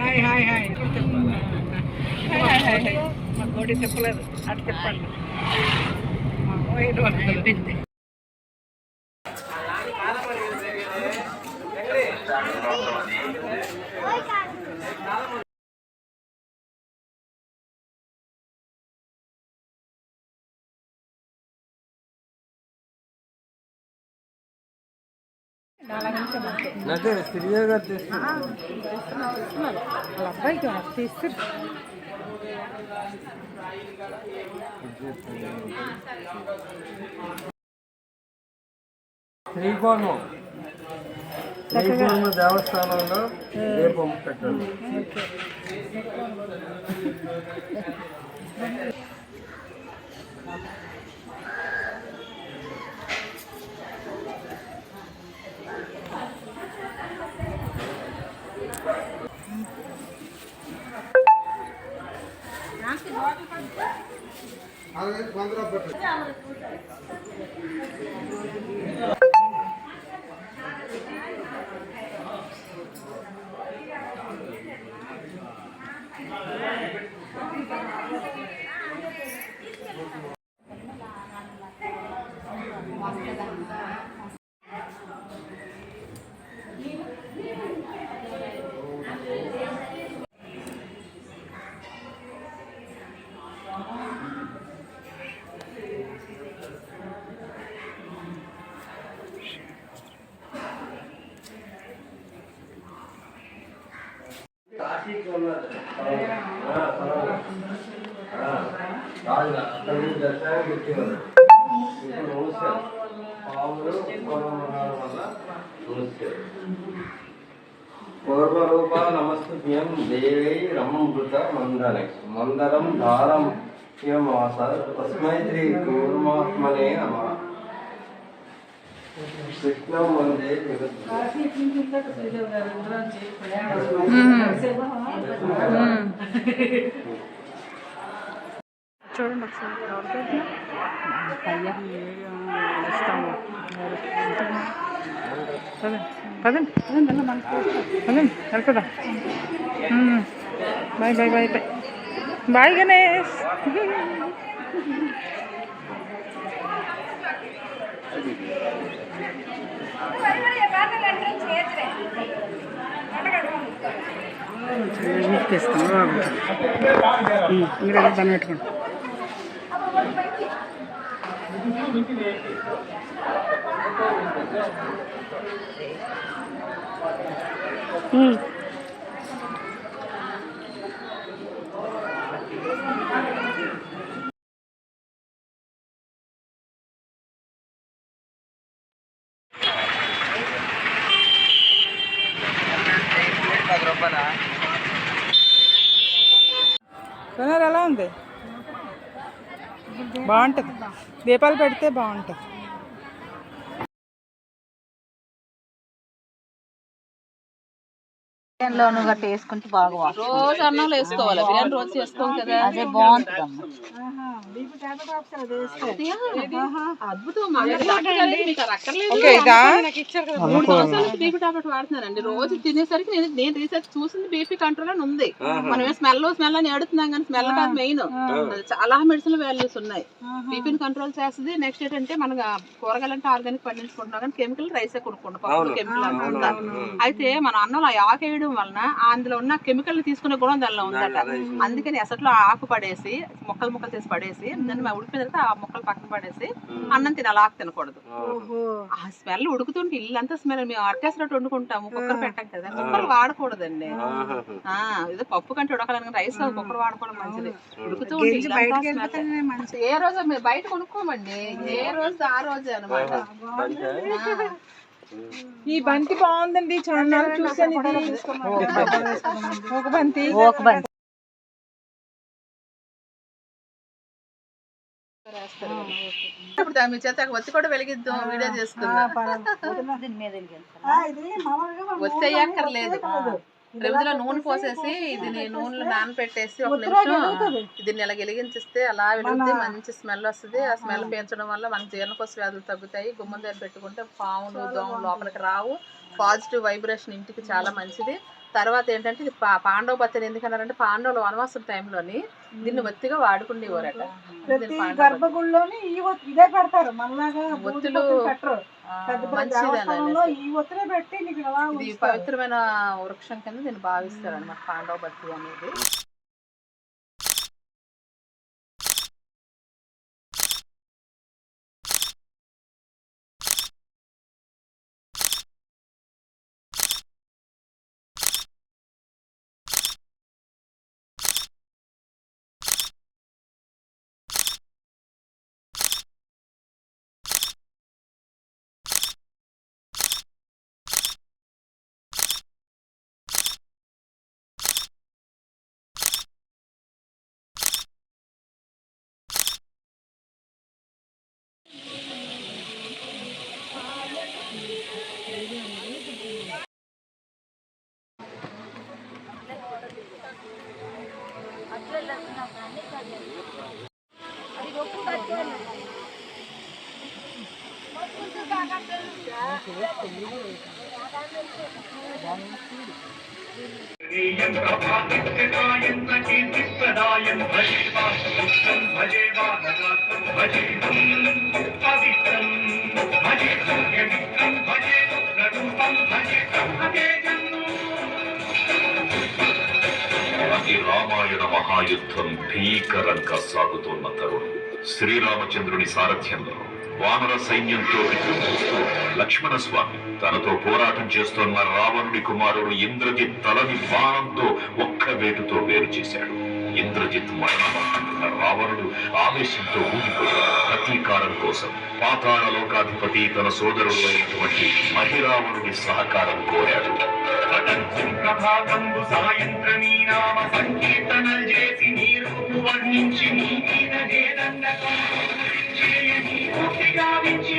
Hi hi hi మా కోడి తిప్పలేదు అటు తిప్పండి అబ్బాయికి తీస్తారు శ్రీకోణం దేవస్థానంలో దీపం పెట్టండి. పూర్వరూప నమస్తుభ్యం దేవై రమృత మందనే మందరం ధారం యమాస తస్మై శ్రీ కూర్మాత్మనే నమః. కృష్ణం వందే చూడండి ఒకసారి పదండి వెళ్తుందా. Bye bye bye bye bye Ganesh. మీరు దాన్ని పెట్టుకోండి. సోనార్ ఎలా ఉంది? బాగుంటుంది, దీపాలు పెడితే బాగుంటుంది. గట్టి వేసుకుంటే బాగా రోజు అన్నంలో వేసుకోవాలి, బిర్యానీ రోజు చేసుకోవాలి కదా, అదే బాగుంటుంది. బీపీ టాబ్లెట్ వాడుతున్నానండి రోజు తినేసరికి. నేను రీసెర్చ్ చూసింది బీపీ కంట్రోల్ అని ఉంది. మనం స్మెల్ అని ఏడుతున్నాం కానీ స్మెల్ కాదు మెయిన్. చాలా మెడిసిన్ వాల్యూస్ ఉన్నాయి. బీపీని కంట్రోల్ చేస్తుంది. నెక్స్ట్ ఏంటంటే మనం కూరగాయలు అంటే ఆర్గానిక్ పండించుకుంటున్నాం కానీ కెమికల్ రైసే కొనుక్కుంటాం, కెమికల్ అంతా. అయితే మనం అన్నంలో ఆకు వేయడం వలన అందులో ఉన్న కెమికల్ తీసుకునే గుణం దానిలో ఉందట. అందుకని అసలు ఆకు పడేసి ముక్కలు చేసి పడేసి దాన్ని ఉడికిన తర్వాత ఆ ముక్కలు పక్కన పడేసి అన్నం తినాలి, ఆకు తినకూడదు. ఆ స్మెల్ ఉడుకుతుంటే ఇల్లంతా స్మెల్. మేము అట్టేసినట్టు వండుకుంటాము, కుక్కర్ పెట్టాం కదా, కుక్కర్ వాడకూడదండి. ఏదో పప్పు కంటే ఉడకాలని రైస్ కుక్కర్ వాడుకోవడం మంచిది. ఉడుకుతూ ఏ రోజు మీరు బయట కొనుక్కోమండి, ఏ రోజు ఆ రోజే అనమాట. ఈ బంతి బాగుందండి, చాలా చూసాను. ఒక బంతి ఇప్పుడు దాని చేత ఒత్తి కూడా వెలిగిద్దాం, వీడియో చేసుకుందాం. ఒత్తి అయ్యక్కర్లేదు, రెవెదులో నూనె పోసేసి ఇది నూనెలో నానపెట్టేసి 1 నిమిషం దీన్ని ఇలా వెలిగించిస్తే అలా వెలిగితే మంచి స్మెల్ వస్తుంది. ఆ స్మెల్ పీల్చడం వల్ల మనకి జీర్ణకోశ వ్యాధులు తగ్గుతాయి. గుమ్మం దగ్గర పెట్టుకుంటే పాములు దోమలు లోపలికి రావు. పాజిటివ్ వైబ్రేషన్ ఇంటికి చాలా మంచిది. తర్వాత ఏంటంటే ఇది పాండవ బత్తిని ఎందుకన్నారంటే పాండవులు వనవాసం టైంలోని దీన్ని ఒత్తిగా వాడుకునేవారట. గర్భగుడిలోని ఇదే పెడతారు మనలాగా ఒత్తులు ఇది పవిత్రమైన వృక్షం కింద దీన్ని భావిస్తారు అన్నమాట పాండవ బత్తి అనేది. రామాయణ మహాయుద్ధం భీకరంగా సాగుతోన్న తరుణం శ్రీరామచంద్రుని సారథ్యంలో వానర సైన్యంతో విజృంభిస్తూ లక్ష్మణ స్వామి తనతో పోరాటం చేస్తున్న రావణుడి కుమారుడు ఇంద్రజిత్ తలని బాణంతో ఒక్క వేటుతో వేరు చేశాడు. ఇంద్రజిత్ మరణమవుతున్న రావణుడు ఆవేశంతో ఊగిపోయాడు. ప్రతీకారం కోసం పాతాళ లోకాధిపతి తన సోదరుడు అయినటువంటి మహిరావణుడి సహకారం కోరాడు. సాయంత్రమీ నామ సంకీర్తనలు చేసి నీ రూపు వర్ణించి నీ మీద గావించి